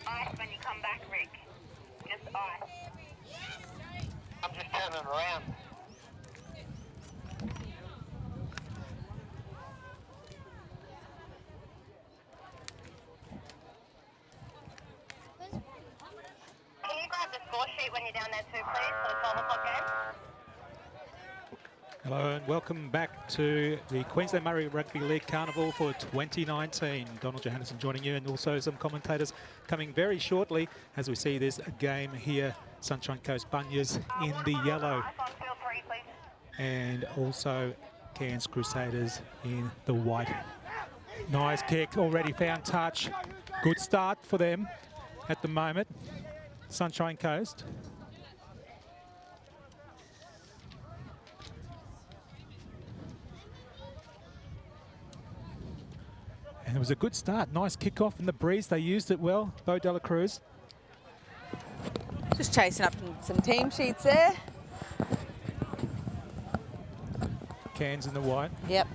ice when you come back, Rick. Just ice. I'm just turning around. Can you grab the score sheet when you're down there too, please, for the 12 o'clock game? Hello and welcome back to the Queensland Murray Rugby League Carnival for 2019. Donald Johannesson joining you, and also some commentators coming very shortly as we see this game here. Sunshine Coast Bunyas in the yellow, and also Cairns Crusaders in the white. Nice kick, already found touch. Good start for them at the moment. Sunshine Coast. And it was a good start. Nice kick-off in the breeze. They used it well. Bo Dela Cruz. Just chasing up some team sheets there. Cairns in the white. Yep.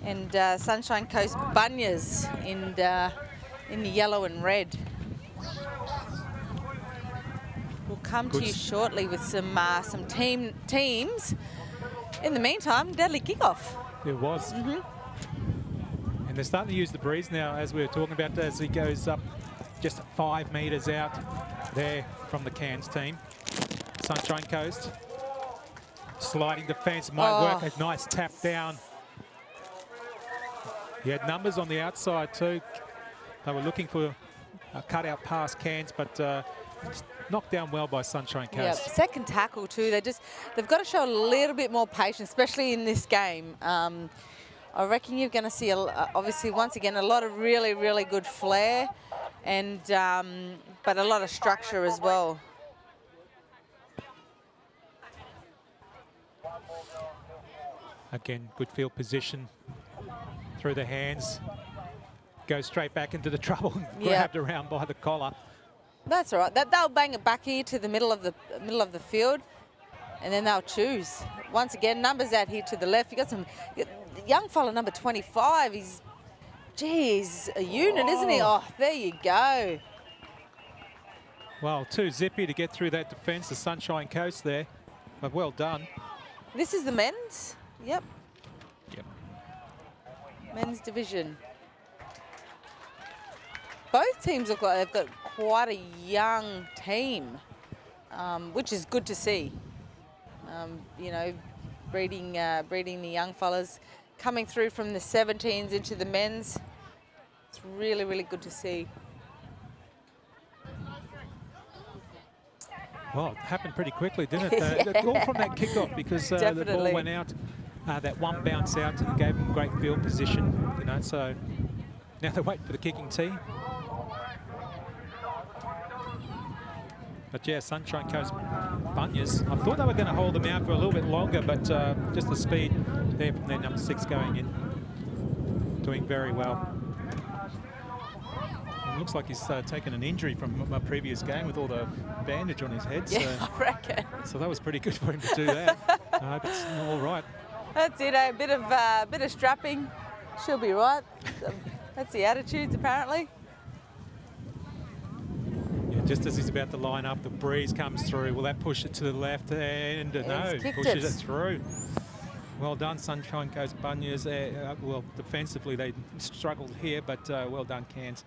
And Sunshine Coast Bunyas in the yellow and red. We'll come to you shortly with some teams. In the meantime, deadly kickoff. It was. And they're starting to use the breeze now, as we were talking about, as he goes up just 5 metres out there from the Cairns team. Sunshine Coast. Sliding defence might work. A nice tap down. He had numbers on the outside too. They were looking for a cut-out pass, Cairns, but knocked down well by Sunshine Coast. Yeah, second tackle too. They've got to show a little bit more patience, especially in this game. I reckon you're going to see, obviously, once again, a lot of really, really good flair, and but a lot of structure as well. Again, good field position through the hands. Goes straight back into the trouble and grabbed around by the collar. That's all right. They'll bang it back here to the middle of the field, and then they'll choose. Once again, numbers out here to the left. You got some young fella, number 25. He's a unit, isn't he? Oh, there you go. Well, too zippy to get through that defence, the Sunshine Coast there, but well done. This is the men's. Yep. Yep. Men's division. Both teams look like they've got quite a young team, which is good to see. You know, breeding the young fellas coming through from the 17s into the men's. It's really, really good to see. Well, it happened pretty quickly, didn't it? All from that kickoff, because the ball went out, that one bounce out and gave them great field position. You know, so now they're waiting for the kicking tee. But yeah, Sunshine Coast Bunyas, I thought they were going to hold them out for a little bit longer, but just the speed there from their number 6 going in, doing very well. It looks like he's taken an injury from a previous game with all the bandage on his head. Yeah, so, I reckon. So that was pretty good for him to do that. I hope it's all right. That's it, a bit of strapping. She'll be right. That's the attitudes, apparently. Just as he's about to line up, the breeze comes through. Will that push it to the left? And no, pushes it through. Well done, Sunshine Coast Bunyas. Well, defensively they struggled here, but well done, Cairns.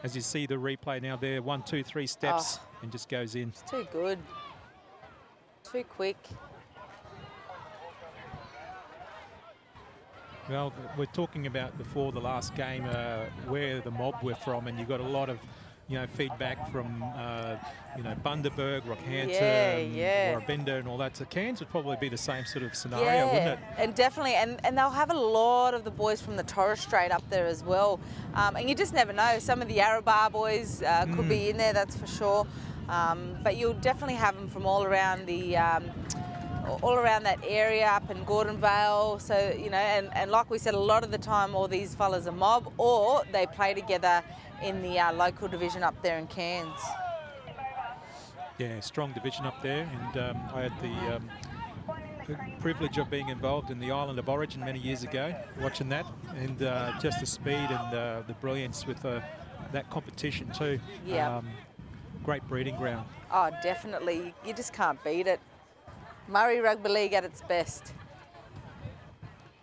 As you see the replay now there, 1, 2, 3 steps and just goes in. It's too good. Too quick. Well, we're talking about before the last game where the mob were from, and you got a lot of feedback from, Bundaberg, Rockhampton, Warrabinda and all that. So Cairns would probably be the same sort of scenario, wouldn't it? And definitely, and they'll have a lot of the boys from the Torres Strait up there as well. And you just never know. Some of the Arabar boys could be in there, that's for sure. But you'll definitely have them from all around that area up in Gordonvale. So, and like we said, a lot of the time all these fellas are mob, or they play together in the local division up there in Cairns. Yeah, strong division up there, and I had the privilege of being involved in the Island of Origin many years ago, watching that, and just the speed and the brilliance with that competition too. Yeah. Great breeding ground. Oh, definitely. You just can't beat it. Murray Rugby League at its best.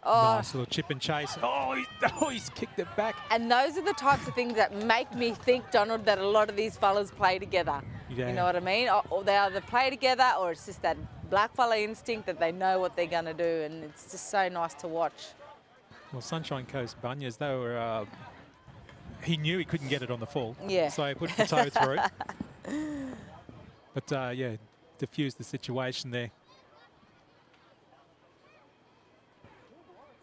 Oh, Nice little chip and chase. Oh, he's kicked it back. and those are the types of things that make me think, Donald, that a lot of these fellas play together. Yeah. You know what I mean? Or they either play together, or it's just that black fella instinct that they know what they're going to do, and it's just so nice to watch. Well, Sunshine Coast Bunyas, they were... he knew he couldn't get it on the full. Yeah. So he put the toe through. But, yeah, diffused the situation there.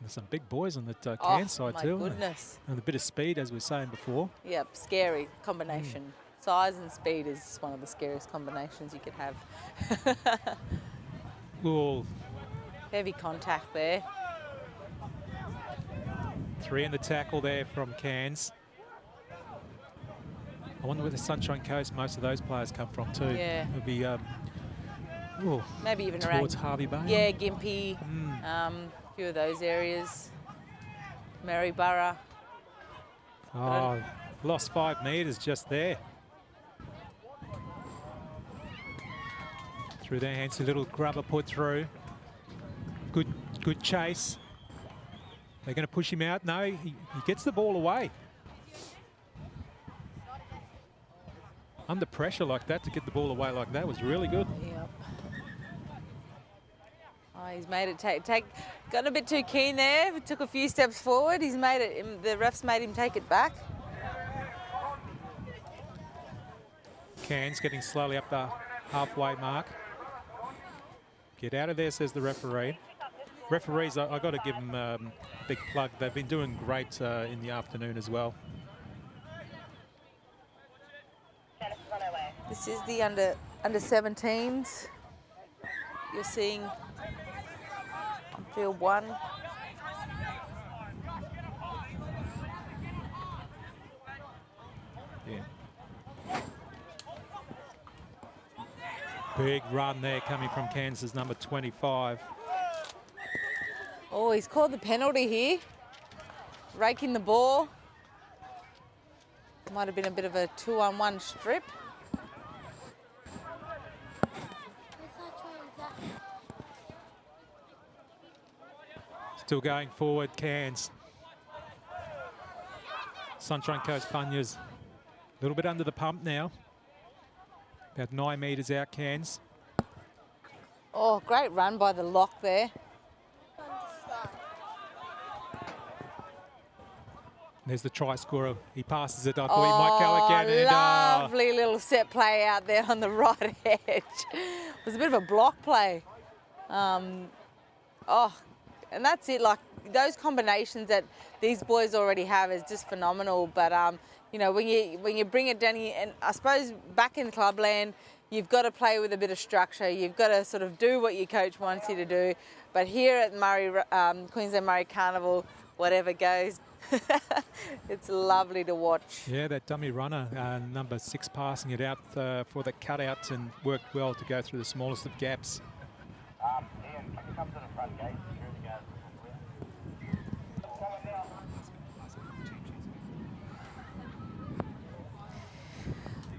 There's some big boys on the Cairns side my too. goodness. And a bit of speed, as we were saying before. Yep, scary combination. Size and speed is one of the scariest combinations you could have. Ooh, Heavy contact there. 3 in the tackle there from Cairns. I wonder where the Sunshine Coast most of those players come from too. Yeah. It'll be Maybe even towards around, Harvey Bay. yeah, Gympie, a few of those areas. Maryborough. Oh, lost 5 metres just there. Through their hands, a little grubber put through. Good chase. They're going to push him out. No, he gets the ball away. Under pressure like that, to get the ball away like that was really good. Yep. Oh, he's made it got a bit too keen there. Took a few steps forward. He's made it. The refs made him take it back. Cairns getting slowly up the halfway mark. Get out of there, says the referee. Referees, I got to give them a big plug. They've been doing great in the afternoon as well. This is the under 17s. You're seeing on field 1. Yeah. Big run there coming from Kansas, number 25. Oh, he's called the penalty here. Raking the ball. Might have been a bit of a 2-on-1 strip. Still going forward, Cairns. Sunshine Coast Bunyas, a little bit under the pump now. About 9 metres out, Cairns. Oh, great run by the lock there. There's the try scorer. He passes it. I thought he might go again. And, lovely little set play out there on the right edge. It was a bit of a block play. And that's it. Like, those combinations that these boys already have is just phenomenal. But you know, when you bring it down here, and I suppose back in clubland, you've got to play with a bit of structure. You've got to sort of do what your coach wants you to do. But here at Queensland Murray Carnival, whatever goes. It's lovely to watch. yeah, that dummy runner, number 6, passing it out for the cutout and worked well to go through the smallest of gaps. Ian, can you come to the front gate?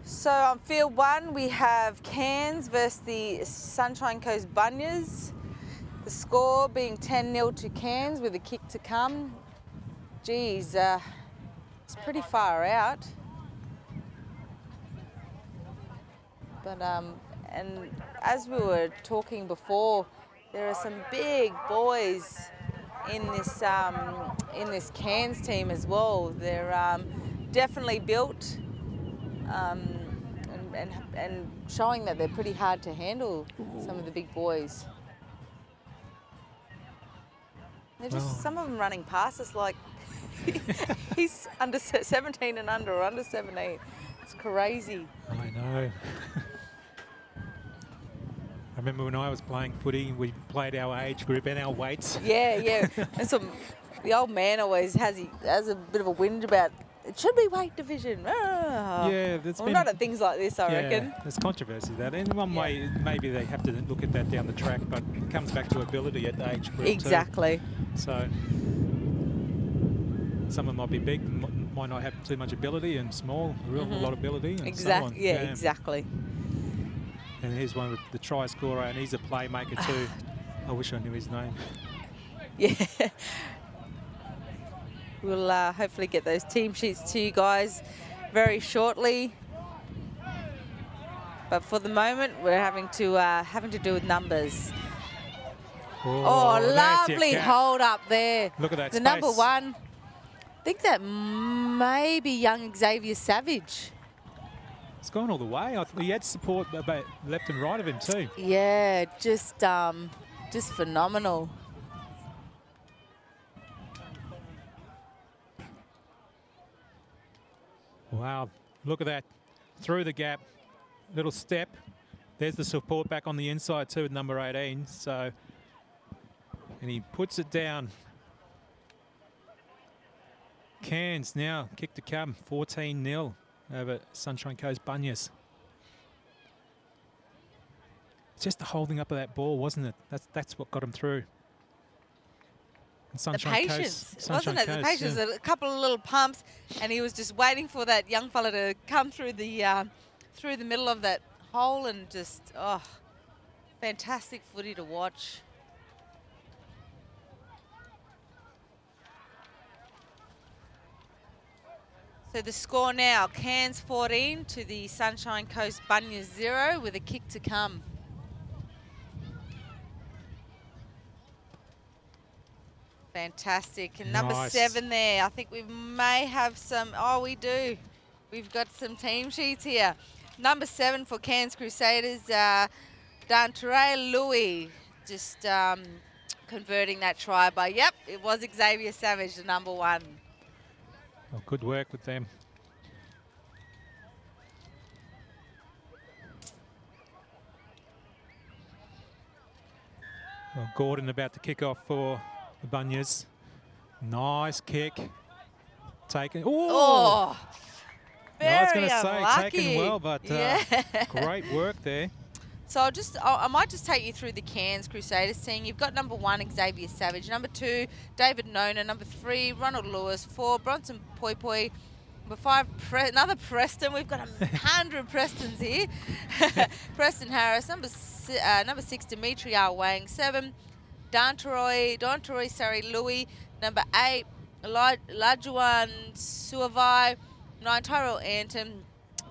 So on field 1, we have Cairns versus the Sunshine Coast Bunyas. The score being 10-0 to Cairns with a kick to come. Geez, it's pretty far out. But and as we were talking before, there are some big boys in this Cairns team as well. They're definitely built. And showing that they're pretty hard to handle, some of the big boys. They're just some of them running past us like he's under 17 and under, or under 17. It's crazy. I know. I remember when I was playing footy, we played our age group and our weights. Yeah. And the old man always has a bit of a whinge about, it should be weight division. Yeah, that's been... not at things like this, I reckon. There's controversy that. In one way, maybe they have to look at that down the track, but it comes back to ability at the age group Exactly. too. So some of them might be big, might not have too much ability, and small, a lot of ability. And so on. Exactly. Yeah, exactly. And here's one with the try scorer, and he's a playmaker too. I wish I knew his name. Yeah. We'll hopefully get those team sheets to you guys very shortly. But for the moment, we're having to do with numbers. Oh, lovely hold up there. Look at that The space. number one. I think that may be young Xavier Savage. It's gone all the way. He had support about left and right of him too. Yeah, just phenomenal. Wow, look at that. Through the gap, little step. There's the support back on the inside too with number 18. So, and he puts it down. Cairns now kick to come, 14-0 over Sunshine Coast Bunyas. It's just the holding up of that ball, wasn't it? That's what got him through. And Sunshine the patience, Coast, wasn't it? The patience, yeah. a couple of little pumps, and he was just waiting for that young fella to come through the middle of that hole, and just fantastic footy to watch. So the score now, Cairns 14 to the Sunshine Coast Bunyas 0 with a kick to come. Fantastic. And number 7 there, I think we may have some, we do. We've got some team sheets here. Number 7 for Cairns Crusaders, Dantere Louis, just converting that try by, it was Xavier Savage, the number 1. Well, good work with them. Well, Gordon about to kick off for the Bunyas. Nice kick. Taken. Oh, very I was going to say unlucky. taken well, but great work there. So I might just take you through the Cairns Crusaders team. You've got number 1, Xavier Savage. Number 2, David Nona. Number 3, Ronald Lewis. 4, Bronson Poi Poi. Number 5, another Preston. We've got 100 Prestons here. Preston Harris. Number 6, Dimitri R. Wang. 7, Danteroy Louis. Number 8, Lajuan Suavai. 9, Tyrell Anton.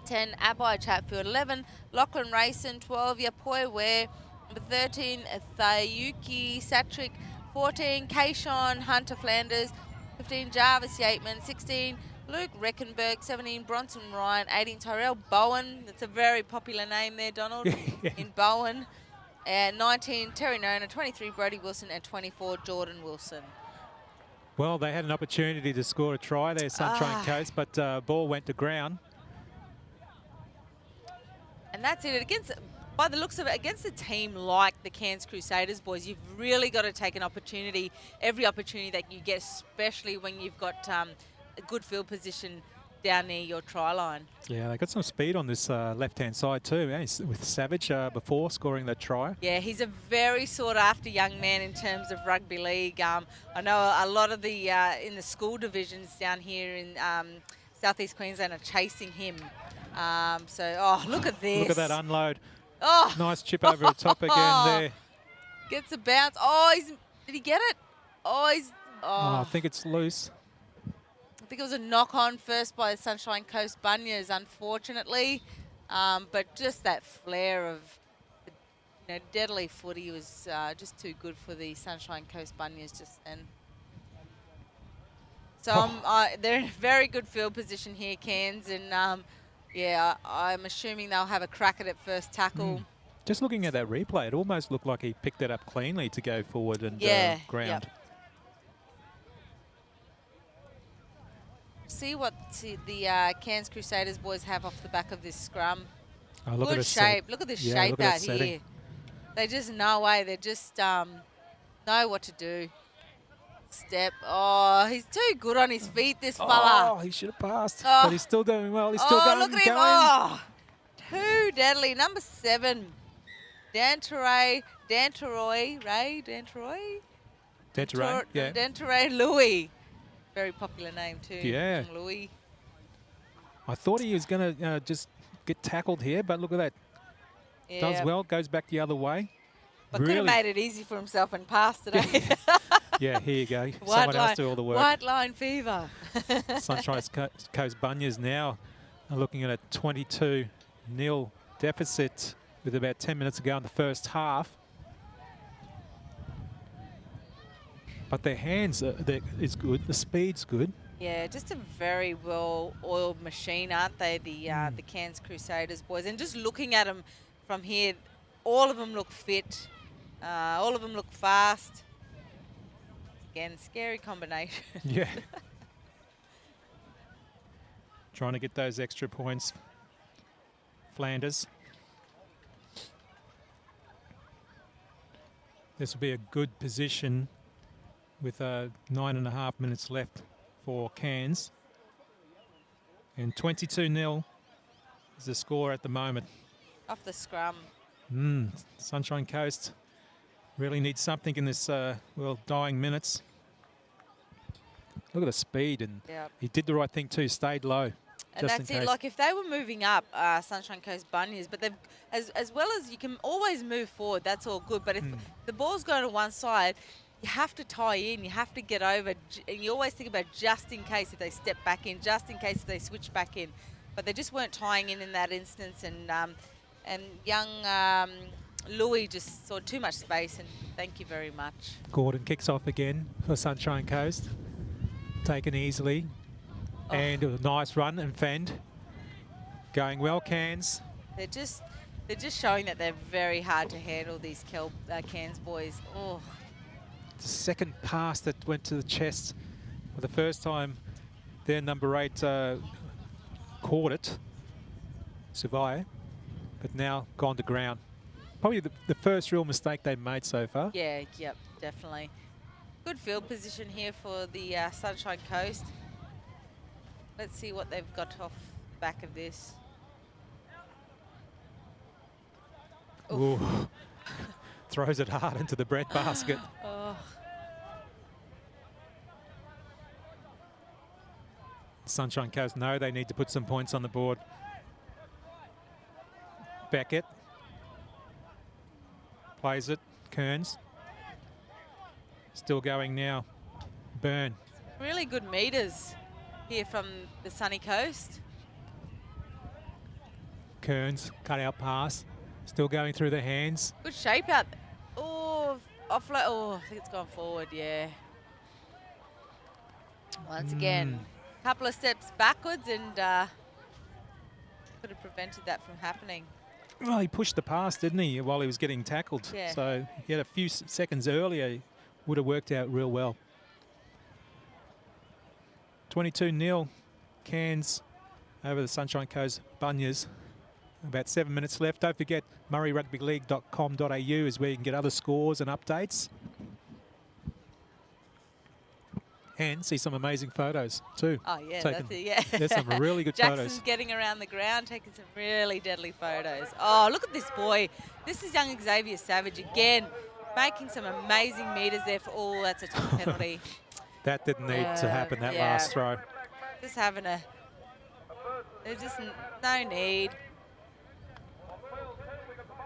10, Abai Chatfield. 11, Lachlan Rayson. 12, Yapoi Ware. Number 13, Thayuki Satrick. 14, Kayshawn Hunter Flanders. 15, Jarvis Yateman. 16, Luke Reckenberg. 17, Bronson Ryan. 18, Tyrell Bowen. That's a very popular name there, Donald, in Bowen. And 19, Terry Nona. 23, Brody Wilson. And 24, Jordan Wilson. Well, they had an opportunity to score a try there, Sunshine Coast, but ball went to ground. And that's it. By the looks of it, against a team like the Cairns Crusaders, boys, you've really got to take an opportunity, every opportunity that you get, especially when you've got a good field position down near your try line. Yeah, they got some speed on this left-hand side too, with Savage before scoring that try. Yeah, he's a very sought-after young man in terms of rugby league. I know a lot of the in the school divisions down here in Southeast Queensland are chasing him. Look at this. Look at that unload. Oh, nice chip over the top again there. Gets a bounce. Oh, did he get it? I think it's loose. I think it was a knock-on first by the Sunshine Coast Bunyas, unfortunately. But just that flare of deadly footy was just too good for the Sunshine Coast Bunyas just then. So they're in a very good field position here, Cairns, and I'm assuming they'll have a crack at it first tackle. Just looking at that replay, it almost looked like he picked it up cleanly to go forward and ground. Yep. See what the Cairns Crusaders boys have off the back of this scrum. Oh, look good at shape. Look at the shape out here. Setting. They just know They just know what to do. Step. Oh, he's too good on his feet, this fella. Oh, he should have passed. But he's still doing well. He's still going. Look at him. Oh, too deadly. Number 7, Danteroy Louis. Very popular name too. Yeah. Young Louis. I thought he was going to just get tackled here, but look at that. Yeah. Does well, goes back the other way. But could have made it easy for himself and passed today. Yeah, here you go. White Someone line, else do all the work. White line fever. Sunshine Coast Bunyas now are looking at a 22-0 deficit with about 10 minutes to go in the first half. But their hands is good. The speed's good. Yeah, just a very well-oiled machine, aren't they? The Cairns Crusaders boys. And just looking at them from here, all of them look fit. All of them look fast. Again, scary combination. Yeah. Trying to get those extra points. Flanders. This will be a good position with 9.5 minutes left for Cairns. And 22-0 is the score at the moment. Off the scrum. Sunshine Coast really needs something in this, dying minutes. Look at the speed, and he did the right thing too, stayed low. And that's it. Like if they were moving up, Sunshine Coast Bunyas, but they've, as well as you can always move forward, that's all good. But if the ball's going to one side, you have to tie in, you have to get over, and you always think about just in case if they step back in, just in case if they switch back in. But they just weren't tying in that instance, and young Louis just saw too much space, and thank you very much. Gordon kicks off again for Sunshine Coast. Taken easily. And a nice run and fend. Going well, Cairns. They're just showing that they're very hard to handle, these Cairns boys. Oh. The second pass that went to the chest for the first time their number 8 caught it, Savaya, but now gone to ground. Probably the first real mistake they've made so far. Yeah, yep, definitely. Good field position here for the Sunshine Coast. Let's see what they've got off the back of this. Ooh. Throws it hard into the bread basket. Sunshine Coast know they need to put some points on the board. Beckett plays it. Cairns still going now. Burn. Really good meters here from the sunny coast. Cairns cut out pass. Still going through the hands. Good shape out there. Oh, offload. Oh, I think it's gone forward, yeah. Once again, a couple of steps backwards and could have prevented that from happening. Well, he pushed the pass, didn't he, while he was getting tackled. Yeah. So he had a few seconds earlier, would have worked out real well. 22-0, Cairns over the Sunshine Coast Bunyas. About 7 minutes left. Don't forget, murrayrugbyleague.com.au is where you can get other scores and updates. And see some amazing photos too. Oh, yeah, Taken. that's it, yeah. There's some really good Jackson's photos. getting around the ground, taking some really deadly photos. Oh, look at this boy. This is young Xavier Savage again, making some amazing meters there for, oh, that's a tough penalty. That didn't need to happen, that last throw. Just having there's just no need.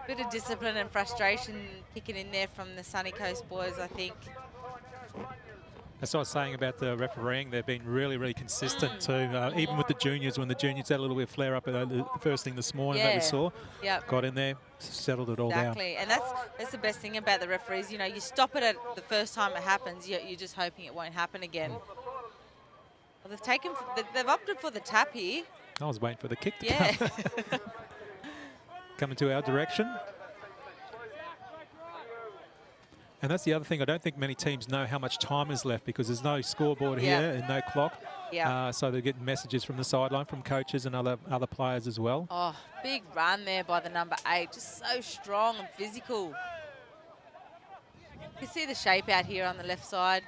Bit of discipline and frustration kicking in there from the Sunny Coast boys, I think. That's what I was saying about the refereeing. They've been really, really consistent too. Even with the juniors, when the juniors had a little bit of flare up the first thing this morning that we saw. Yep. Got in there, settled it all down. Exactly, and that's the best thing about the referees. You know, you stop it at the first time it happens. You're just hoping it won't happen again. Well, they've opted for the tap here. I was waiting for the kick to Yeah. come. Coming to our direction. And that's the other thing. I don't think many teams know how much time is left because there's no scoreboard here and no clock. Yeah. So they're getting messages from the sideline from coaches and other players as well. Oh, big run there by the number 8. Just so strong and physical. You can see the shape out here on the left side.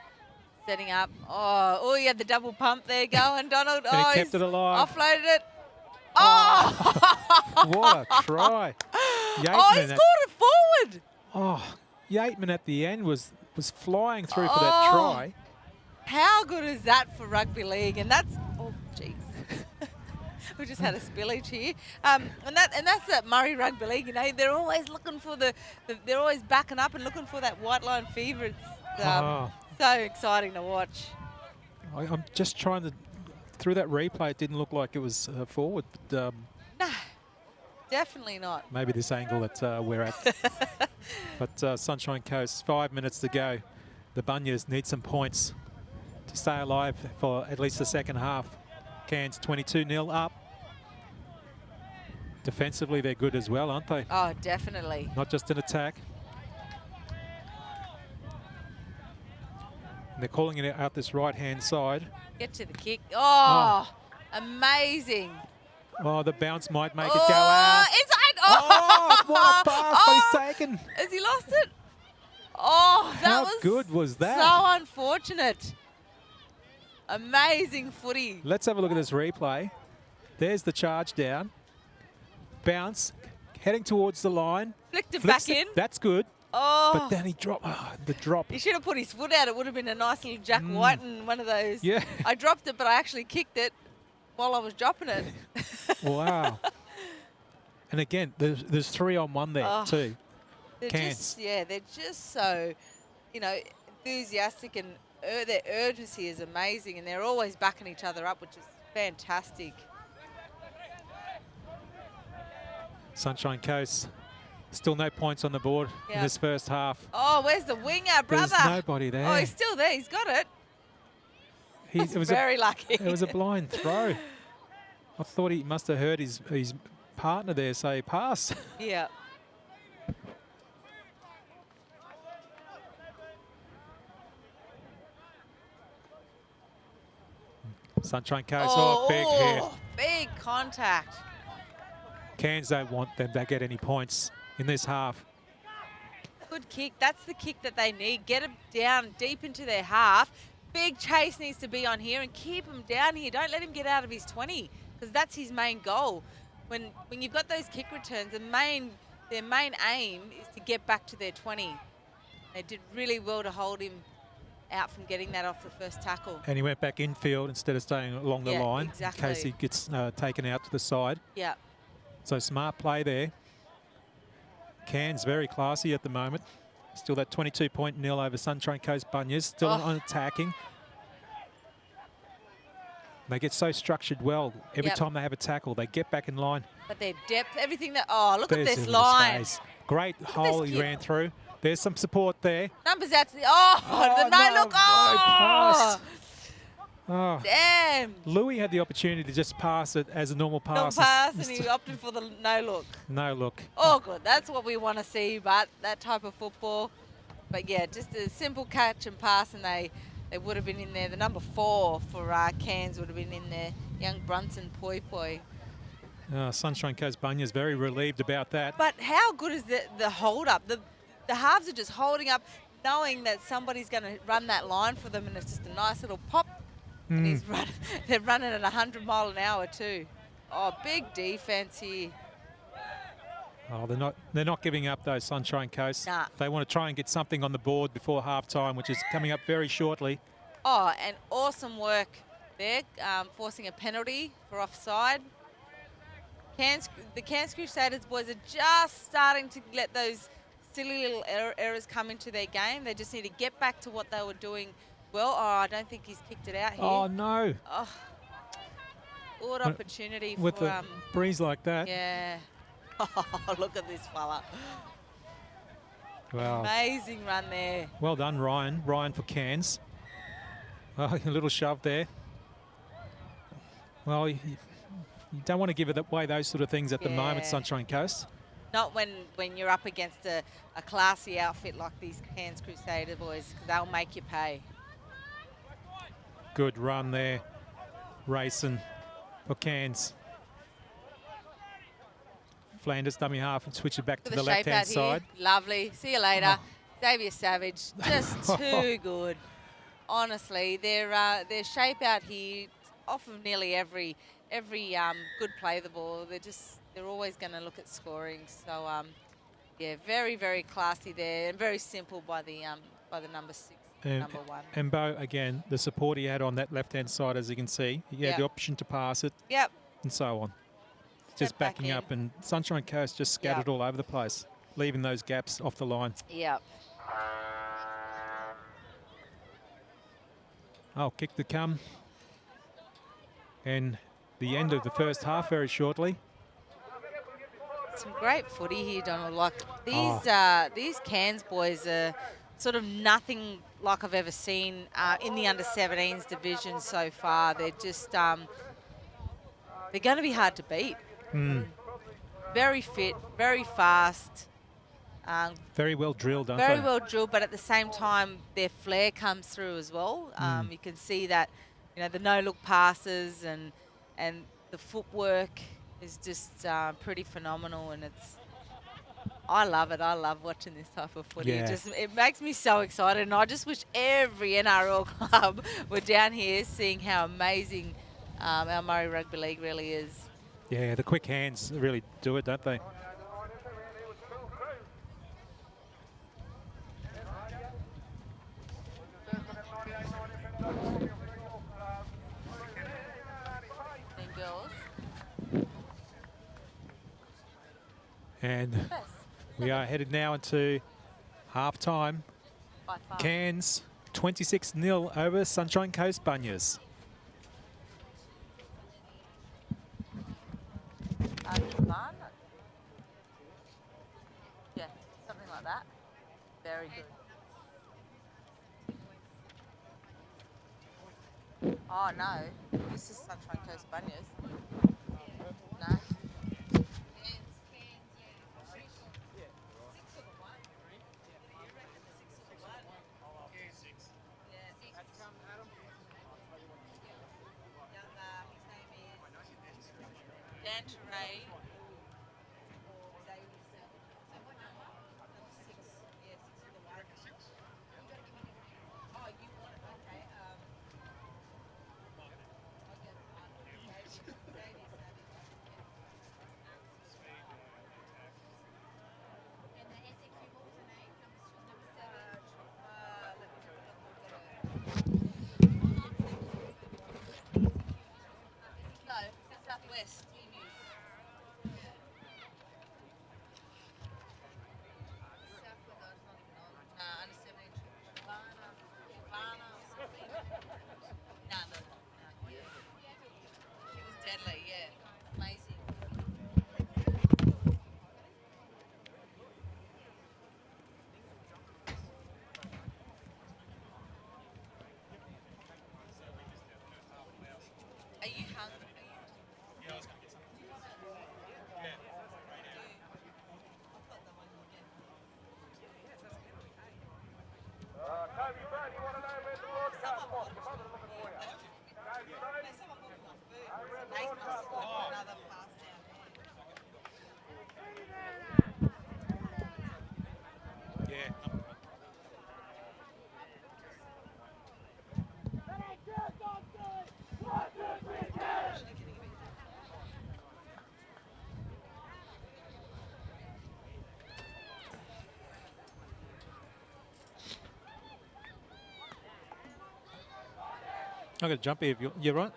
Setting up. Oh, he had the double pump there going, Donald. And he kept it alive. Offloaded it. Oh! What a try. He scored it forward. Oh, Yateman at the end was flying through for that try. How good is that for rugby league? And that's, oh, jeez. We just had a spillage here. And that's that Murray Rugby League, you know. They're always looking for they're always backing up and looking for that white line fever. It's so exciting to watch. I'm just trying to, through that replay, it didn't look like it was forward. But, No, definitely not. maybe this angle that we're at. But Sunshine Coast, 5 minutes to go. The Bunyas need some points to stay alive for at least the second half. Cairns 22-0 up. Defensively, they're good as well, aren't they? Oh, definitely. Not just an attack. And they're calling it out this right-hand side. Get to the kick. Oh, amazing. Oh, the bounce might make it go out. Inside. Oh, what a pass, but he's taken. Has he lost it? Oh, that How was good was that? so unfortunate. Amazing footy. Let's have a look at this replay. There's the charge down. Bounce, heading towards the line. Flicked it Flicks back in. That's good. Oh. But then he dropped. The drop. He should have put his foot out. It would have been a nice little Jack White and one of those. Yeah. I dropped it, but I actually kicked it while I was dropping it. Wow. And again, there's 3 on 1 there too. They're Cairns. they're just so, you know, enthusiastic, and their urgency is amazing, and they're always backing each other up, which is fantastic. Sunshine Coast, still no points on the board in this first half. Oh, where's the winger, brother? There's nobody there. Oh, he's still there. He's got it. It was very lucky. It was a blind throw. I thought he must have heard his partner there say pass. Yeah. Sunshine Coast, big hit. Big contact. Cairns don't want them to get any points in this half. Good kick. That's the kick that they need. Get them down deep into their half. Big chase needs to be on here and keep him down here. Don't let him get out of his 20, because that's his main goal. When you've got those kick returns, their main aim is to get back to their 20. They did really well to hold him out from getting that off the first tackle. And he went back infield instead of staying along the line in case he gets taken out to the side. Yeah. So smart play there. Cairns very classy at the moment. Still that 22-point nil over Sunshine Coast Bunyas. Still on attacking. They get so structured well. Every time they have a tackle, they get back in line. But their depth, everything that... Oh, look at this the line. space. Great hole he ran through. There's some support there. Numbers out to the... the no-look. Pass. Oh. Damn. Louis had the opportunity to just pass it as a normal pass. And he opted for the no-look. No look. Oh, good. That's what we want to see, but that type of football. But, yeah, just a simple catch and pass, and they would have been in there. The number 4 for Cairns would have been in there. Young Brunson Poi Poi. Sunshine Coast Bunyas very relieved about that. But how good is the hold-up? The halves are just holding up, knowing that somebody's going to run that line for them, and it's just a nice little pop. And they're running at 100 mile an hour too. Oh, big defense here. Oh, they're not giving up though, Sunshine Coast. Nah. They want to try and get something on the board before half-time, which is coming up very shortly. Oh, and awesome work there, forcing a penalty for offside. The Cairns Crusaders boys are just starting to let those silly little errors come into their game. They just need to get back to what they were doing well. Oh, I don't think he's kicked it out here. Oh, no. Oh, good opportunity with for... a breeze like that. Yeah. Oh, look at this fella. Wow. Amazing run there. Well done, Ryan. Ryan for Cairns. Oh, a little shove there. Well, you don't want to give it away, those sort of things at the moment, Sunshine Coast. Not when you're up against a classy outfit like these Cairns Crusader boys, because they'll make you pay. Good run there, racing for Cairns. Flanders dummy half and switch it back to the left-hand side. Lovely. See you later. Xavier Savage, just too good. Honestly, their shape out here, off of nearly every good play the ball. They're always going to look at scoring. So yeah, very, very classy there, and very simple by the number 6 number one. And Bo, again, the support he had on that left-hand side, as you can see, he had the option to pass it Yep. and so on. Just back backing in. up, and Sunshine Coast just scattered all over the place, leaving those gaps off the line. Yep. Oh, kick to come. And the end of the first half very shortly. Some great footy here, Donald. Like these Cairns boys are sort of nothing like I've ever seen in the under-17s division so far. They're just they're going to be hard to beat. Very fit, very fast. Very well drilled, aren't Very they? well drilled, but at the same time, their flair comes through as well. You can see that, the no-look passes and the footwork is just pretty phenomenal, and I love it. I love watching this type of footy. Yeah. It makes me so excited, and I just wish every NRL club were down here seeing how amazing our Murray Rugby League really is. Yeah, the quick hands really do it, don't they? And we are headed now into half-time. Cairns 26-0 over Sunshine Coast Bunyas. Yeah, something like that. Very good. Oh, no. This is Sunshine Coast Bunyas. No. Southwest. Deadly, yeah. Amazing. Are you hungry? Yeah, I was going to get something. Yeah. Toby Bird, you want to know where the broadcast was? Your mother's looking for you. Toby Bird? Nathan must have got another pass down there. Yeah. I'm going to jump here if you're right.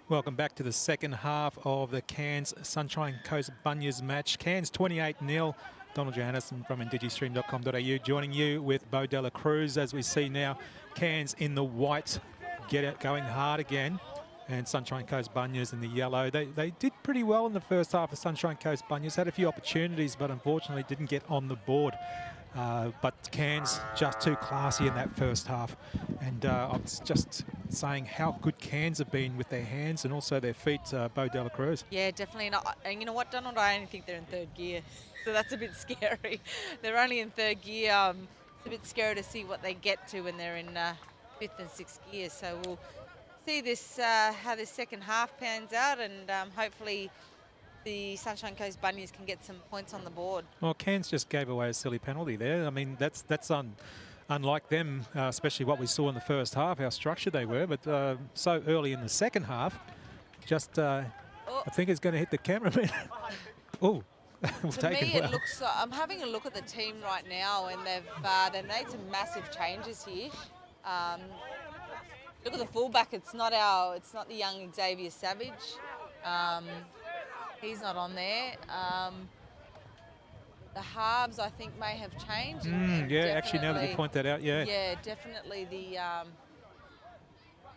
Welcome back to the second half of the Cairns Sunshine Coast Bunyas match. Cairns 28-0. Donald Johannesson from indigistream.com.au joining you with Bo Dela Cruz as we see now Cairns in the white, get it going hard again. and Sunshine Coast Bunyas in the yellow. They did pretty well in the first half of Sunshine Coast Bunyas, had a few opportunities, but unfortunately didn't get on the board. But Cairns just too classy in that first half. And I was just saying how good Cairns have been with their hands and also their feet, Bo Dela Cruz. Yeah, definitely not. And you know what, Donald, I only think they're in third gear. So that's a bit scary. They're only in third gear. It's a bit scary to see what they get to when they're in fifth and sixth gear. So we'll see this how this second half pans out, and hopefully the Sunshine Coast Bunyas can get some points on the board. Well, Cairns just gave away a silly penalty there. I mean, that's unlike them, especially what we saw in the first half, how structured they were. But so early in the second half, just I think it's going to hit the cameraman. Oh. We'll to me, it looks. I'm having a look at the team right now, and they've made some massive changes here. Look at the fullback. It's not the young Xavier Savage. He's not on there. The halves, I think, may have changed. Yeah, actually, now that you point that out, yeah. Yeah, definitely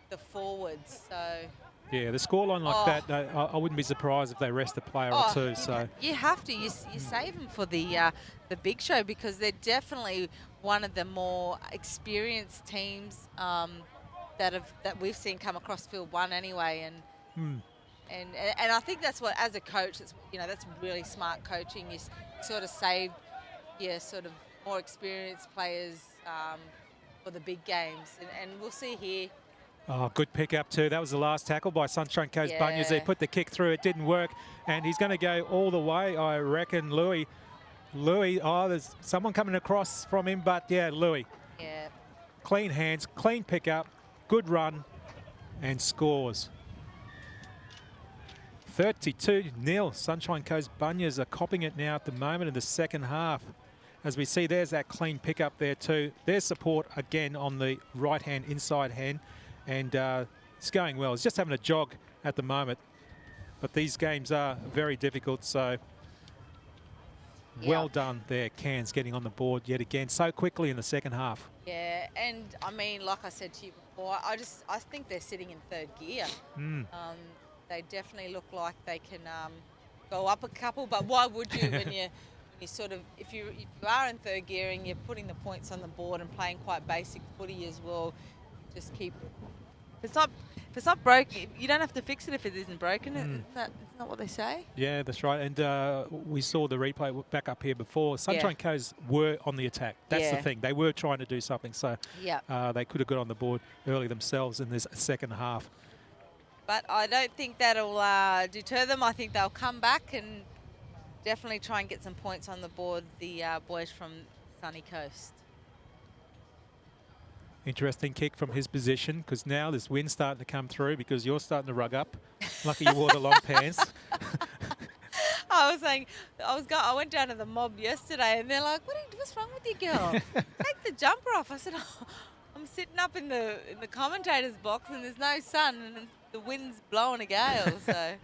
the forwards. So. Yeah, the scoreline like that, I wouldn't be surprised if they rest a player or two. So you have to. You save them for the big show, because they're definitely one of the more experienced teams that we've seen come across field one anyway. And I think that's what, as a coach, that's really smart coaching. You sort of save your sort of more experienced players for the big games, and we'll see here. Oh, good pick up too. That was the last tackle by Sunshine Coast Bunyas. They put the kick through. It didn't work. And he's going to go all the way, I reckon. Louis, there's someone coming across from him, but yeah, Louis. Yeah. Clean hands, clean pick up, good run, and scores. 32-0. Sunshine Coast Bunyas are copping it now at the moment in the second half. As we see, there's that clean pick up there too. There's support again on the right hand, inside hand. And it's going well. It's just having a jog at the moment. But these games are very difficult, so well done there, Cairns, getting on the board yet again so quickly in the second half. Yeah, and I mean, like I said to you before, I think they're sitting in third gear. They definitely look like they can go up a couple, but why would you when you sort of, if you are in third gear and you're putting the points on the board and playing quite basic footy as well, just keep. If it's not broken, you don't have to fix it if it isn't broken. Isn't that what they say? Yeah, that's right. And we saw the replay back up here before. Sunshine Coast were on the attack. That's the thing. They were trying to do something. So they could have got on the board early themselves in this second half. But I don't think that'll deter them. I think they'll come back and definitely try and get some points on the board, the boys from Sunny Coast. Interesting kick from his position, because now this wind's starting to come through because you're starting to rug up. Lucky you wore the long pants. I was saying, I went down to the mob yesterday and they're like, what's wrong with you, girl? Take the jumper off. I said, I'm sitting up in the commentator's box and there's no sun and the wind's blowing a gale. So.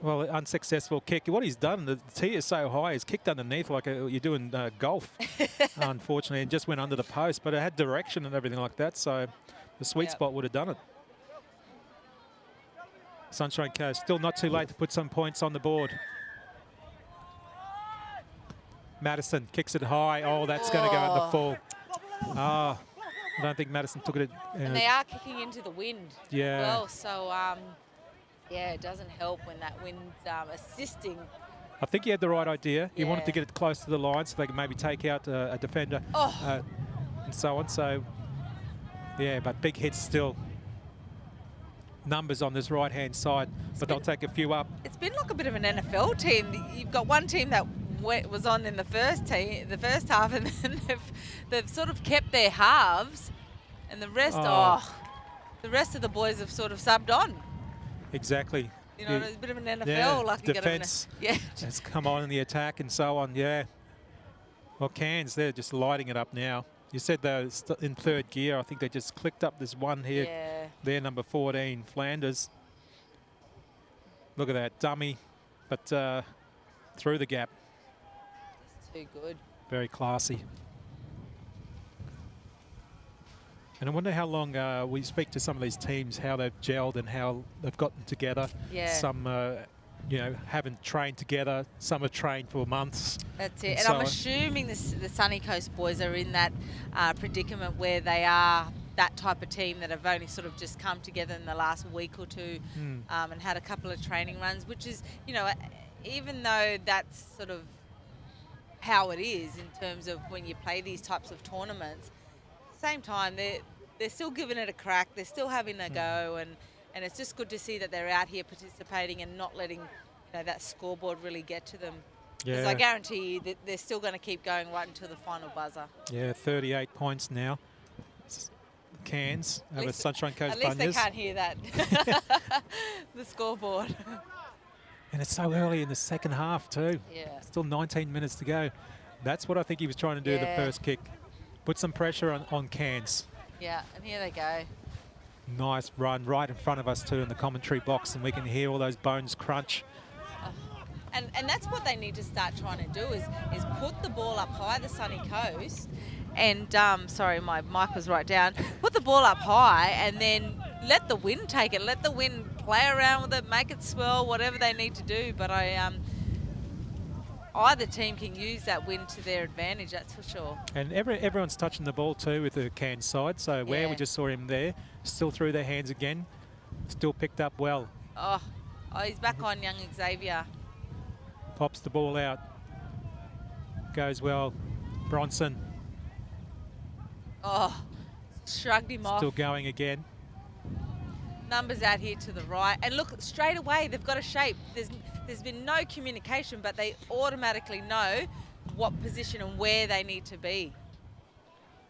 Well, unsuccessful kick. What he's done, the tee is so high, he's kicked underneath like you're doing golf, unfortunately, and just went under the post. But it had direction and everything like that, so the sweet spot would have done it. Sunshine Coast, still not too late to put some points on the board. Madison kicks it high. Oh, that's going to go at the full. I don't think Madison took it. And they are kicking into the wind. Yeah. Well, so... yeah, it doesn't help when that wind's assisting. I think he had the right idea. He wanted to get it close to the line so they could maybe take out a defender and so on. So, yeah, but big hits still. Numbers on this right-hand side, but they'll take a few up. It's been like a bit of an NFL team. You've got one team that was on in the first half, and then they've sort of kept their halves, and the rest, the rest of the boys have sort of subbed on. Exactly. You know, it's a bit of an NFL. Like defense has come on in the attack and so on, Well, Cairns, they're just lighting it up now. You said they're in third gear. I think they just clicked up this one here. They're number 14, Flanders. Look at that, dummy, but through the gap. Too good. Very classy. And I wonder how long we speak to some of these teams, how they've gelled and how they've gotten together. Yeah. Some, haven't trained together. Some have trained for months. That's it. And so I'm assuming the Sunny Coast boys are in that predicament where they are that type of team that have only sort of just come together in the last week or two and had a couple of training runs, which is, even though that's sort of how it is in terms of when you play these types of tournaments, at the same time, they're still giving it a crack. They're still having a go, and it's just good to see that they're out here participating and not letting that scoreboard really get to them. Because I guarantee you that they're still going to keep going right until the final buzzer. Yeah, 38 points now. Cairns over Sunshine Coast At least Bunyas. they can't hear that, the scoreboard. And it's so early in the second half too. Yeah. Still 19 minutes to go. That's what I think he was trying to do the first kick. Put some pressure on Cairns. Yeah, and here they go. Nice run right in front of us too in the commentary box, and we can hear all those bones crunch. And that's what they need to start trying to do is put the ball up high, the Sunny Coast, and sorry, my mic was right down. Put the ball up high and then let the wind take it. Let the wind play around with it, make it swirl, whatever they need to do. But either team can use that wind to their advantage, that's for sure. And everyone's touching the ball too with the Cairns side. So where we just saw him there, still through their hands again, still picked up well. Oh, he's back on young Xavier. Pops the ball out. Goes well. Bronson. Oh, shrugged him off. Still going again. Numbers out here to the right. And look, straight away, they've got a shape. There's been no communication, but they automatically know what position and where they need to be.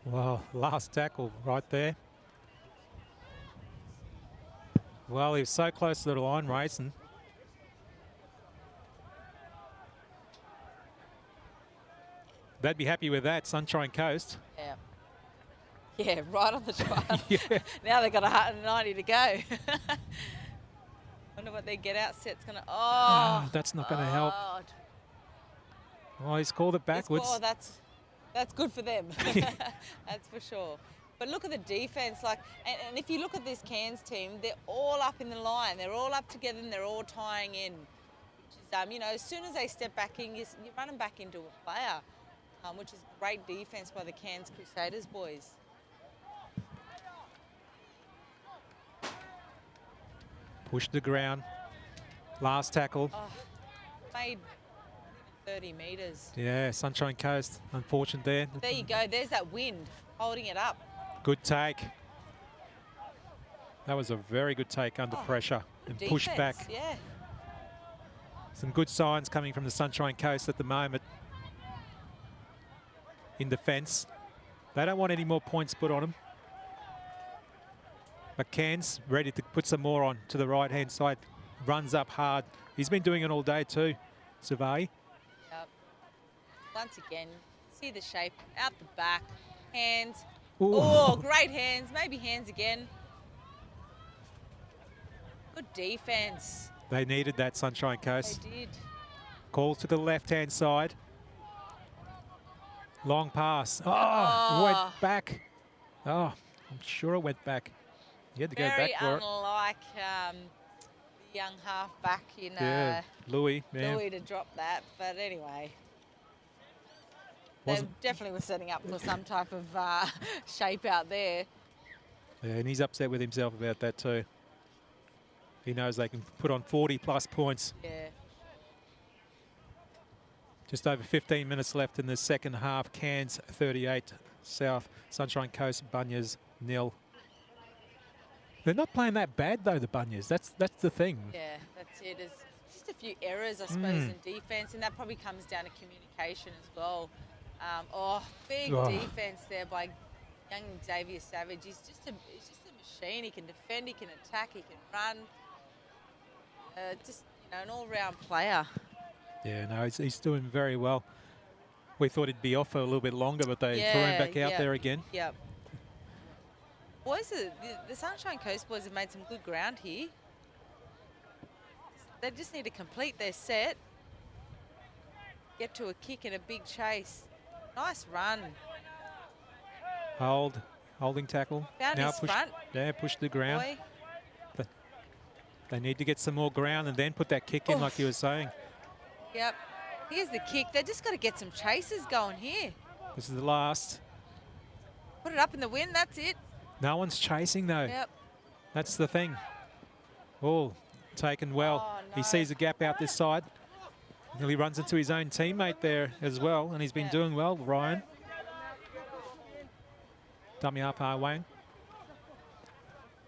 Well, last tackle right there. Well, he was so close to the line racing. They'd be happy with that, Sunshine Coast. Yeah. Yeah, right on the trial. Yeah. Now they've got 190 to go. Wonder what their get out set's going to... Oh, that's not going to help. Oh, he's called it backwards. Oh, that's good for them. That's for sure. But look at the defence. And if you look at this Cairns team, they're all up in the line. They're all up together and they're all tying in. Which is, as soon as they step back in, you run them back into a player, which is great defence by the Cairns Crusaders boys. Push the ground. Last tackle. Oh, made 30 metres. Yeah, Sunshine Coast. Unfortunate there. There you go. There's that wind holding it up. Good take. That was a very good take under pressure and push back. Yeah. Some good signs coming from the Sunshine Coast at the moment in defence. They don't want any more points put on them. But Cairns ready to put some more on to the right-hand side. Runs up hard. He's been doing it all day too, Savai. Yep. Once again, see the shape out the back. Hands. Ooh. Oh, great hands. Maybe hands again. Good defence. They needed that, Sunshine Coast. They did. Call to the left-hand side. Long pass. Oh, went back. Oh, I'm sure it went back. You had to go back for it. Very unlike the young half-back in Louis. Louis to drop that. But anyway, they definitely were setting up for some type of shape out there. Yeah, and he's upset with himself about that too. He knows they can put on 40-plus points. Yeah. Just over 15 minutes left in the second half. Cairns 38, South Sunshine Coast Bunyas 0. They're not playing that bad though, the Bunyas. That's the thing. Yeah, that's it. There's just a few errors, I suppose, in defence, and that probably comes down to communication as well. Big defence there by young Xavier Savage. He's just a machine. He can defend, he can attack, he can run. An all-round player. Yeah, no, he's doing very well. We thought he'd be off for a little bit longer, but they threw him back out there again. Yep. Boys, the Sunshine Coast boys have made some good ground here. They just need to complete their set, get to a kick and a big chase. Nice run. Hold. Holding tackle. Found now his front. Yeah, push the ground. Boy. They need to get some more ground and then put that kick in, Oof. like you were saying. Yep. Here's the kick. They just got to get some chases going here. This is the last. Put it up in the wind. That's it. No one's chasing though. Yep. That's the thing. Oh, taken well. Oh, He no. sees a gap out this side. Nearly runs into his own teammate there as well, and he's been doing well, Ryan. Dummy up, Wayne.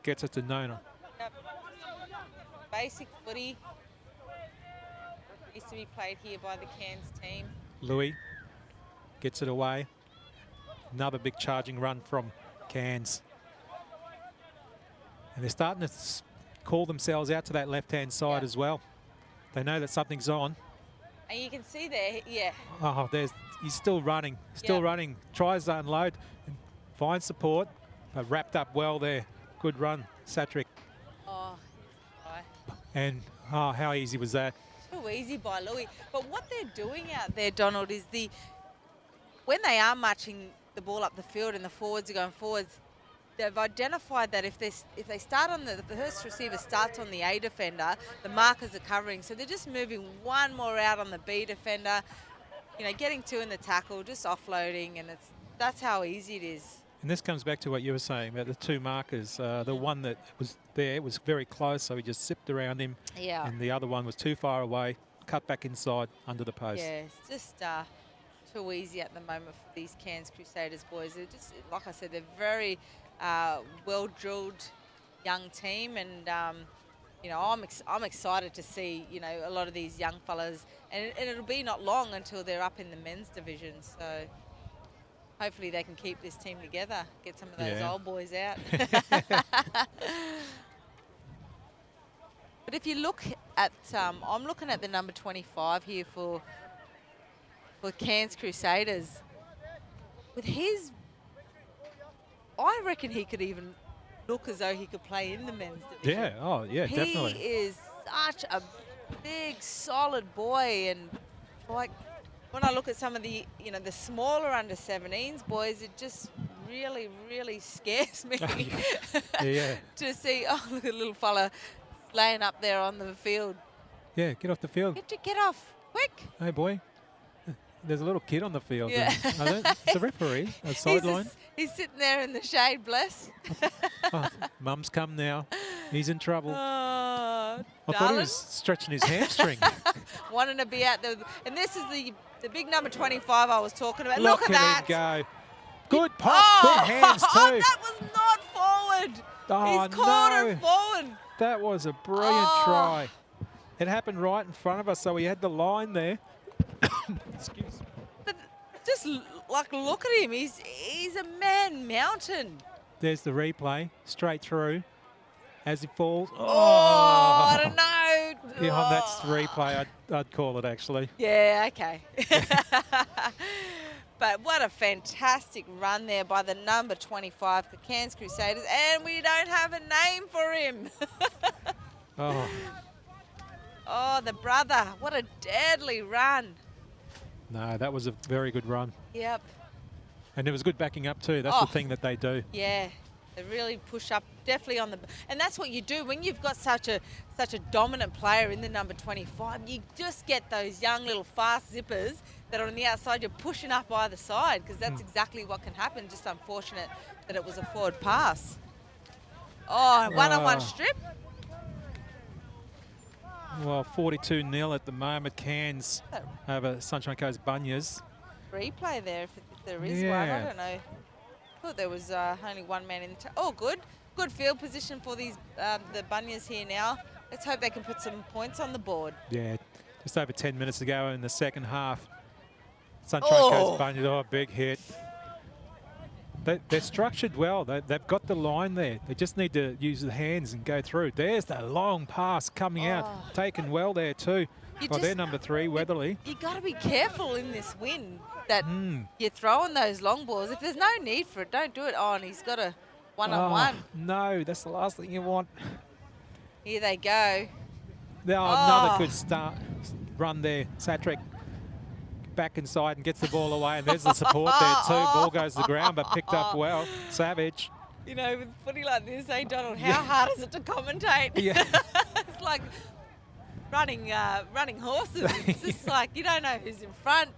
Gets it to Nona. Yep. Basic footy. Needs to be played here by the Cairns team. Louis gets it away. Another big charging run from Cairns. And they're starting to call themselves out to that left-hand side as well. They know that something's on. And you can see there, yeah. Oh, he's still running, running. Tries to unload and finds support, but wrapped up well there. Good run, Satrick. Oh, And how easy was that? too easy by Louis. But what they're doing out there, Donald, is when they are marching the ball up the field and the forwards are going forwards, they've identified that if they start on the first receiver starts on the A defender, the markers are covering. So they're just moving one more out on the B defender, you know, getting two in the tackle, just offloading, and that's how easy it is. And this comes back to what you were saying about the two markers. The one that was there was very close, so he just zipped around him. Yeah. And the other one was too far away, cut back inside under the post. Yeah, it's just too easy at the moment for these Cairns Crusaders boys. They're just, like I said, they're very well-drilled young team, and you know, I'm excited to see, you know, a lot of these young fellas, and it'll be not long until they're up in the men's division. So hopefully they can keep this team together, get some of those old boys out. But if you look at, I'm looking at the number 25 here for Cairns Crusaders. With his, I reckon he could even look as though he could play in the men's division. Yeah, oh yeah, definitely. He is such a big, solid boy, and like when I look at some of the, you know, the smaller under 17s boys, it just really, really scares me Yeah. to see. Oh, look at the little fella laying up there on the field. Yeah, get off the field. Get off, quick! Hey, boy. There's a little kid on the field. Yeah. It's a referee, a sideline. He's sitting there in the shade, bless. Oh, Mum's come now. He's in trouble. Oh, I thought he darling. was stretching his hamstring. Wanting to be out there. And this is the big number 25 I was talking about. Look at at that. him go. Good pop, good hands too. That was not forward. Oh, He's caught no. it forward. That was a brilliant try. It happened right in front of us, so we had the line there. Excuse me. But just like look at him. He's a man mountain. There's the replay, straight through as he falls. Oh, I don't know. Yeah, that's the replay, I'd call it actually. Yeah, okay. But what a fantastic run there by the number 25 for Cairns Crusaders, and we don't have a name for him. Oh, Oh, the brother. What a deadly run. no, that was a very good run. Yep. And it was good backing up too. That's the thing that they do. Yeah. They really push up, definitely on the, and that's what you do when you've got such a dominant player in the number 25. You just get those young little fast zippers that are on the outside. You're pushing up either side, because that's exactly what can happen. Just unfortunate that it was a forward pass. Oh, one-on-one strip. Well, 42-0 at the moment. Cairns over Sunshine Coast Bunyas. Replay there if there is one. Yeah. I don't know. Thought there was only one man in the oh, good field position for these the Bunyas here now. Let's hope they can put some points on the board. Yeah, just over 10 minutes to go in the second half. Sunshine Coast Bunyas, big hit. They're structured well. They've got the line there. They just need to use the hands and go through. There's the long pass coming out. Taken well there too. They're number 3, Weatherly. You got to be careful in this wind that you're throwing those long balls. If there's no need for it, don't do it. Oh, and he's got a one-on-one. No, that's the last thing you want. Here they go. Another good run there. Satrick back inside and gets the ball away, and there's the support there too. Ball goes to the ground, but picked up well. Savage. You know, with footy like this, Donald, how hard is it to commentate? Yeah. It's like running horses. It's just like you don't know who's in front.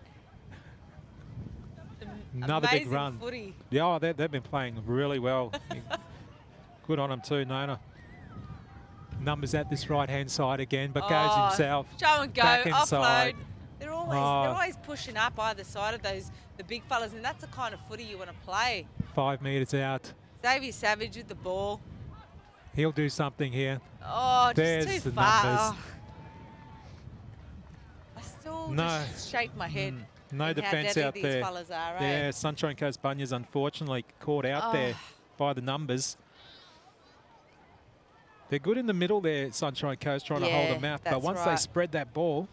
Another Amazing big run. Footy. Yeah, oh, they've been playing really well. Good on them too, Nona. Numbers at this right-hand side again, but goes himself. Show and go, back offload. inside. They're always pushing up either side of the big fellas, and that's the kind of footy you want to play. 5 metres out. Xavier Savage with the ball. He'll do something here. Oh, just There's too the far. numbers. Oh. I still just shake my head. No at defence how out deadly there. These fellas are, Yeah, Sunshine Coast Bunyas unfortunately caught out there by the numbers. They're good in the middle there, Sunshine Coast, trying to hold them out. But once they spread that ball,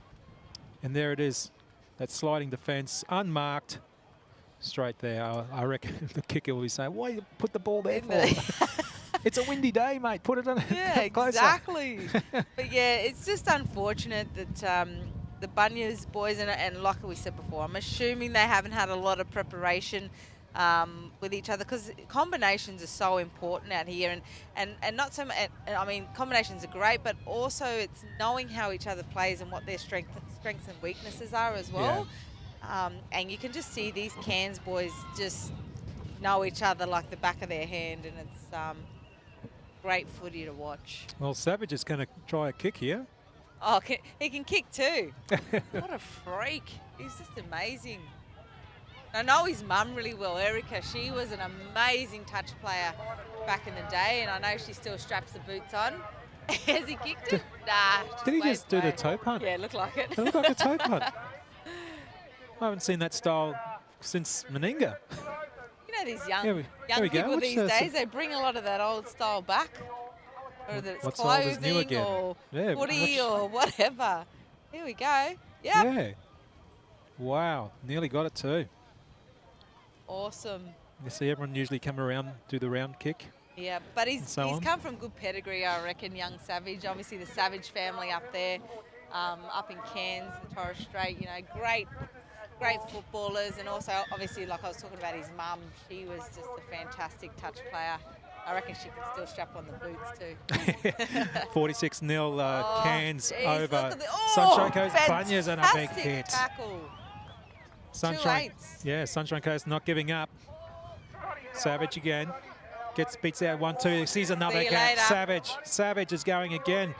and there it is, that sliding defence, unmarked, straight there. I reckon the kicker will be saying, why you put the ball there for? It's a windy day, mate. Put it on. Yeah, closer. exactly. But yeah, it's just unfortunate that the Bunyas boys, and like we said before, I'm assuming they haven't had a lot of preparation with each other, because combinations are so important out here, and not so much. I mean, combinations are great, but also it's knowing how each other plays and what their strengths and weaknesses are as well. Yeah. And you can just see these Cairns boys just know each other like the back of their hand, and it's great footy to watch. Well, Savage is going to try a kick here. Oh, he can kick too. What a freak. He's just amazing. I know his mum really well, Erica. She was an amazing touch player back in the day, and I know she still straps the boots on. Has he kicked it? Nah. Did he just do the toe punt? Yeah, it looked like it. It looked like a toe punt. I haven't seen that style since Meninga. You know, these young we people go. these days, they bring a lot of that old style back. Whether it's clothing or footy or whatever. Here we go. Yep. Yeah. Wow. Nearly got it too. Awesome. You see everyone usually come around, do the round kick. Yeah, but he's come from good pedigree, I reckon, young Savage. Obviously the Savage family up there, up in Cairns, the Torres Strait, you know, great footballers. And also, obviously, like I was talking about his mum, she was just a fantastic touch player. I reckon she can still strap on the boots too. 46-0 Cairns over Sunshine Coast Bunyas, and a big hit. Tackle. Sunshine Coast not giving up. Savage again. Beats out 1-2. Sees another catch. Savage is going again.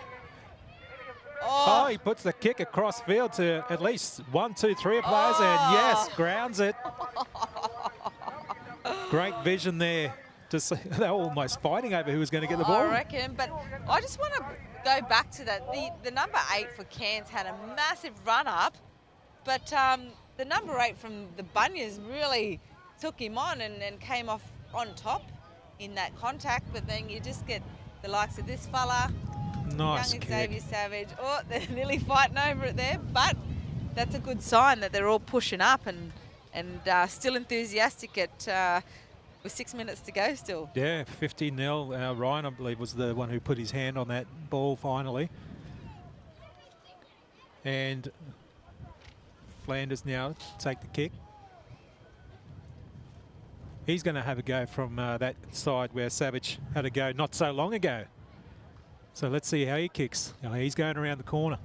Oh, he puts the kick across field to at least 1, 2, 3 players, and yes, grounds it. Great vision there. They're almost fighting over who was going to get the ball. I reckon, but I just want to go back to that. The number 8 for Cairns had a massive run up, but the number 8 from the Bunyas really took him on and came off on top in that contact. But then you just get the likes of this fella, nice young kick. Xavier Savage. Oh, they're nearly fighting over it there, but that's a good sign that they're all pushing up and still enthusiastic at. With 6 minutes to go still. Yeah, 50-0. Ryan, I believe, was the one who put his hand on that ball finally. And Flanders now take the kick. He's going to have a go from that side where Savage had a go not so long ago. So let's see how he kicks. He's going around the corner.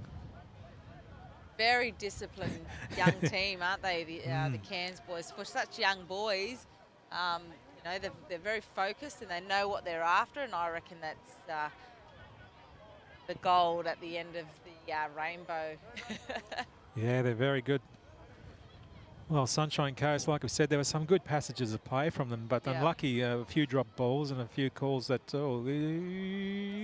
Very disciplined young team, aren't they? The Cairns boys. For such young boys, you know, they're very focused and they know what they're after, and I reckon that's the gold at the end of the rainbow. Yeah, they're very good. Well, Sunshine Coast, like we said, there were some good passages of play from them, but unlucky, a few dropped balls and a few calls that,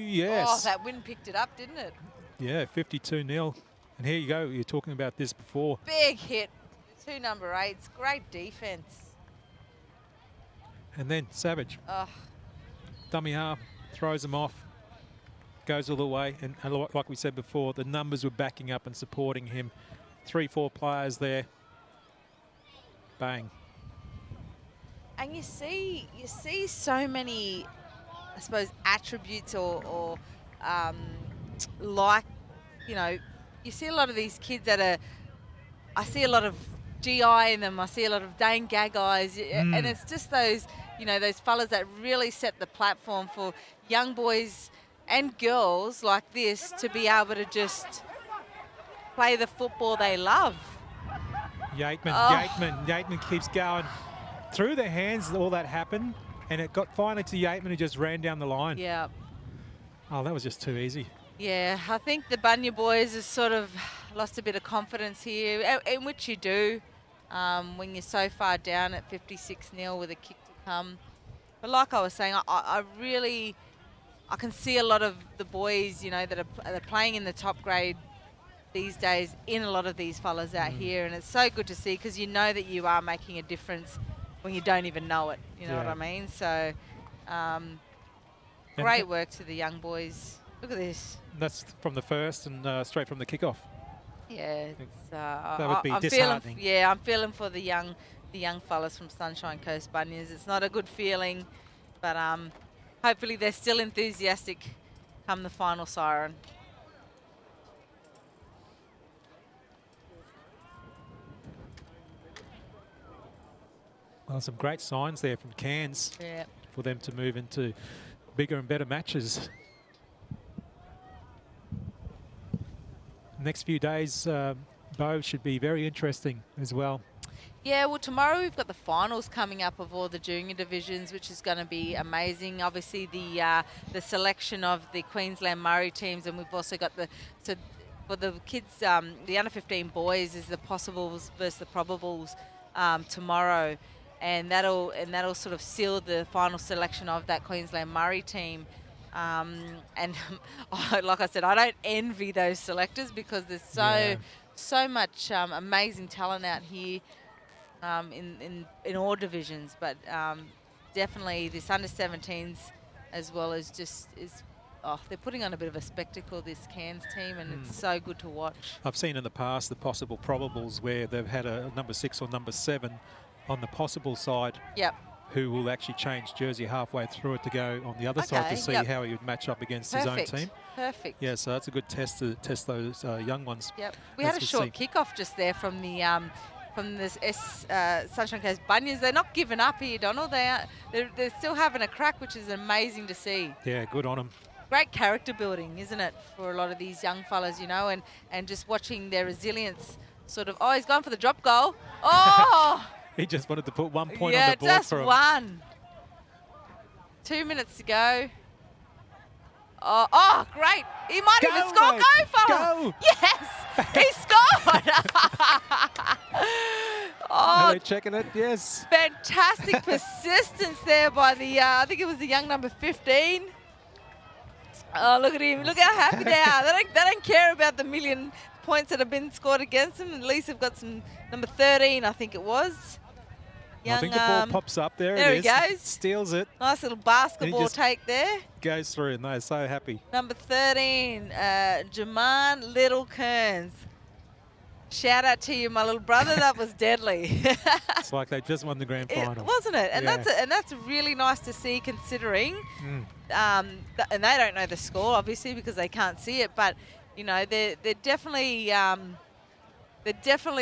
yes. Oh, that wind picked it up, didn't it? Yeah, 52-0. And here you go, you were talking about this before. Big hit, 2 number 8s, great defence. And then Savage, dummy half, throws them off, goes all the way. And like we said before, the numbers were backing up and supporting him. 3, 4 players there. Bang. And you see so many, I suppose, attributes or like, you know, you see a lot of these kids that are, I see a lot of GI in them. I see a lot of Dane Gaggais, and it's just those, those fellas that really set the platform for young boys and girls like this to be able to just play the football they love. Yateman keeps going through their hands. All that happened, and it got finally to Yateman, who just ran down the line. Yeah. Oh, that was just too easy. Yeah, I think the Bunya boys have sort of lost a bit of confidence here, in which you do when you're so far down at 56-0 with a kick to come. But like I was saying, I can see a lot of the boys, that are playing in the top grade these days in a lot of these fellas out here, and it's so good to see because you know that you are making a difference when you don't even know it. You know what I mean? So great work to the young boys. Look at this. That's from the first and straight from the kickoff. Yeah, that would be disheartening. I'm feeling for the young fellas from Sunshine Coast Bunyas. It's not a good feeling, but hopefully they're still enthusiastic come the final siren. Well, some great signs there from Cairns for them to move into bigger and better matches. Next few days, Bo, should be very interesting as well. Yeah, well, tomorrow we've got the finals coming up of all the junior divisions, which is going to be amazing. Obviously, the selection of the Queensland Murray teams, and we've also got for the kids, the under-15 boys is the possibles versus the probables tomorrow. And that'll sort of seal the final selection of that Queensland Murray team. And like I said, I don't envy those selectors because there's so much amazing talent out here in all divisions. But definitely this under-17s as well as they're putting on a bit of a spectacle, this Cairns team, and it's so good to watch. I've seen in the past the possible probables where they've had a number 6 or number 7 on the possible side, who will actually change jersey halfway through it to go on the other side to see how he would match up against his own team. Perfect. Yeah, so that's a good test to test those young ones. Yep. We had a short kickoff just there from the Sunshine Coast Bunyas. They're not giving up here, Donald. They're still having a crack, which is amazing to see. Yeah, good on them. Great character building, isn't it, for a lot of these young fellas, and just watching their resilience sort of. Oh, he's gone for the drop goal. Oh! He just wanted to put 1 point on the board for him. Yeah, just one. 2 minutes to go. Oh, great. He might even score. Mate. Go, fella. Go. Yes, he scored. Are they checking it? Yes. Fantastic persistence there by the, I think it was the young number 15. Oh, look at him. Look how happy they are. They don't care about the million points that have been scored against them. At least they've got some number 13, I think it was. I think the ball pops up there. There it he is. goes. Steals it. Nice little basketball take there. Goes through, and they're so happy. Number 13, Jaman Little Cairns. Shout out to you, my little brother. That was deadly. It's like they just won the grand final, wasn't it? And that's really nice to see, considering. And they don't know the score, obviously, because they can't see it. But they're definitely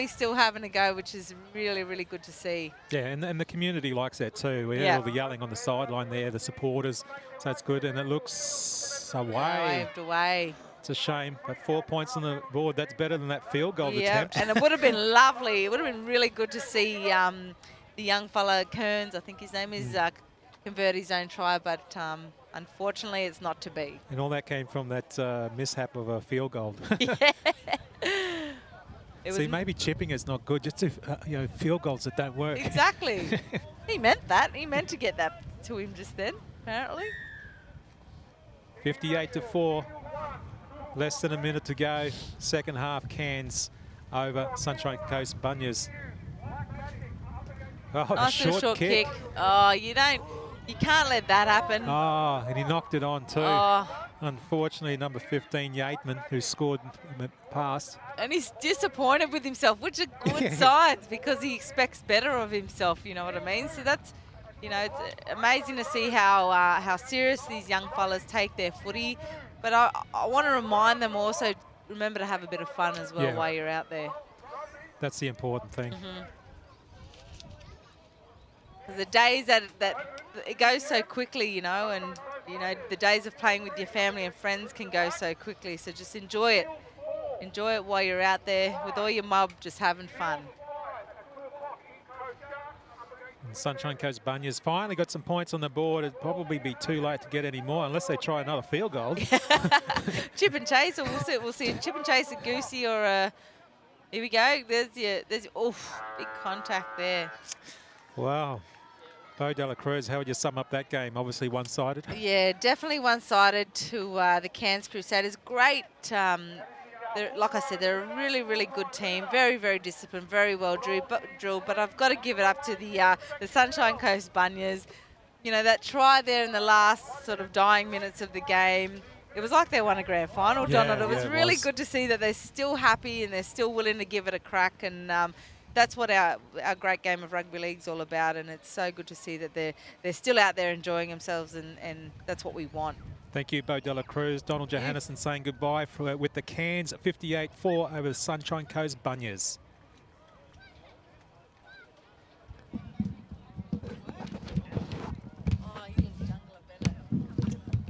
still having a go, which is really, really good to see. Yeah, and the community likes that too. We had all the yelling on the sideline there, the supporters. So it's good, and it looks away. Waved away. It's a shame, but 4 points on the board. That's better than that field goal attempt. And it would have been lovely. It would have been really good to see the young fella, Cairns, I think his name is, convert his own try, but unfortunately it's not to be. And all that came from that mishap of a field goal. See, maybe chipping is not good. Just to, field goals that don't work. Exactly. He meant that. He meant to get that to him just then, apparently. 58-4. Less than a minute to go. Second half, Cairns over Sunshine Coast Bunyas. Oh, nice short kick. Oh, you can't let that happen. Oh, and he knocked it on too. Oh. Unfortunately, number 15, Yateman, who scored past. And he's disappointed with himself, which are good signs because he expects better of himself, you know what I mean? So that's, it's amazing to see how serious these young fellas take their footy. But I want to remind them also, remember to have a bit of fun as well while you're out there. That's the important thing. The days that it goes so quickly, you know, and the days of playing with your family and friends can go so quickly. So just enjoy it. Enjoy it while you're out there with all your mob, just having fun. And Sunshine Coast Bunyas finally got some points on the board. It'd probably be too late to get any more unless they try another field goal. Chip and chase, or we'll see chip and chase a Goosey or a. Here we go. There's your oof, big contact there. Wow. Bo de la Cruz, how would you sum up that game? Obviously one-sided. Yeah, definitely one-sided to the Cairns Crusaders. Great. Like I said, they're a really, really good team. Very, very disciplined, very well drilled. But I've got to give it up to the Sunshine Coast Bunyas. You know, that try there in the last sort of dying minutes of the game. It was like they won a grand final, Donald. It was really good to see that they're still happy and they're still willing to give it a crack. And that's what our great game of rugby league's all about. And it's so good to see that they're still out there enjoying themselves, and that's what we want. Thank you, Bo de la Cruz. Donald Johannesson saying goodbye with the Cairns 58-4 over the Sunshine Coast Bunyas.